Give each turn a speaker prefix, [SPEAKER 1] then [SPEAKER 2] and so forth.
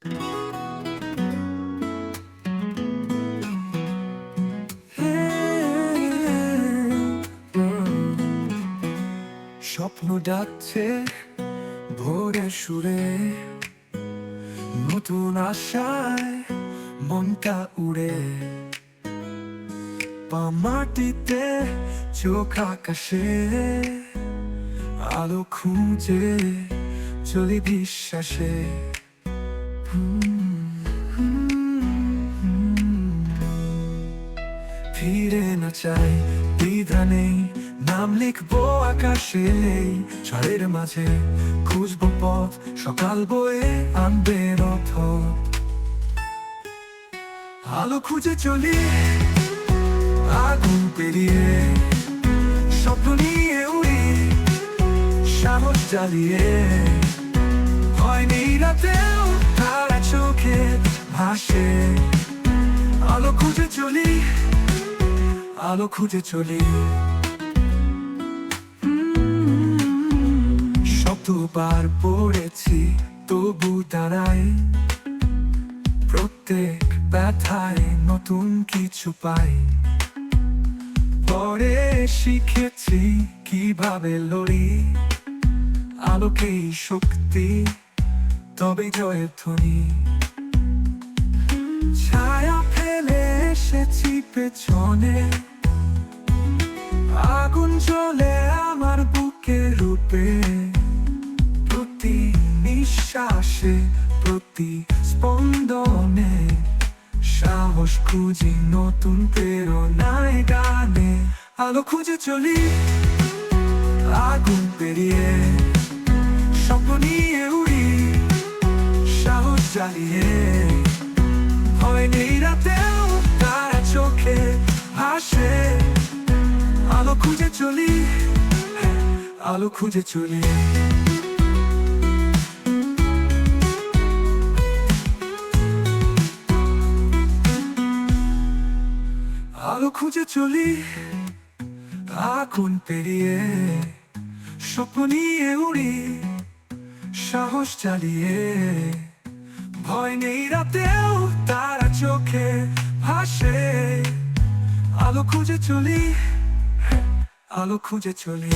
[SPEAKER 1] স্বপ্ন ডাকছে ভোরের সুরে, নতুন আশায় মনটা উড়ে। পা মাটিতে, চোখ আকাশে, আলো খুঁজে চলি বিশ্বাসে। ফিরে না চাই, দ্বিধা নেই, নাম লিখবো আকাশে। ঝড়ের মাঝে খুঁজবো পথ, সকাল বয়ে আনবে রথ। আলো খুঁজে চলি আগুন পেরিয়ে, স্বপ্ন নিয়ে উড়ি সাহস জ্বালিয়ে। ভয় নেই রাতেও, তারা চোখে ভাসে। আলো খুঁজে চলি, আলো খুঁজে চলি। শব্দবার পড়েছি তবু দাঁড়াই, প্রত্যেক ব্যথায় নতুন কিছু পাই। পরে শিখেছি কিভাবে লড়ি, আলোকেই শক্তি, তবে জয়ের ধ্বনি। ছায়া ফেলে এসেছি পেছনে, আগুন জ্বলে আমার বুকে রূপে। প্রতি নিঃশ্বাসে, প্রতি স্পন্দনে, সাহস খুঁজি নতুন প্রেরণায় গানে। আলো খুঁজে চলি আগুন পেরিয়ে, স্বপ্ন নিয়ে উড়ি সাহস জ্বালিয়ে। ভয় নেই রাতেও, তারা চোখে ভাসে। আলো খুঁজে চলি, আলো খুঁজে চলি। আলো খুঁজে চলি আগুন পেরিয়ে, স্বপ্ন নিয়ে উড়ি সাহস চালিয়ে। ভয় নেই রাতেও, তারা চোখে ভাসে। আলো খুঁজে চলি, আলো খুঁজে চলি।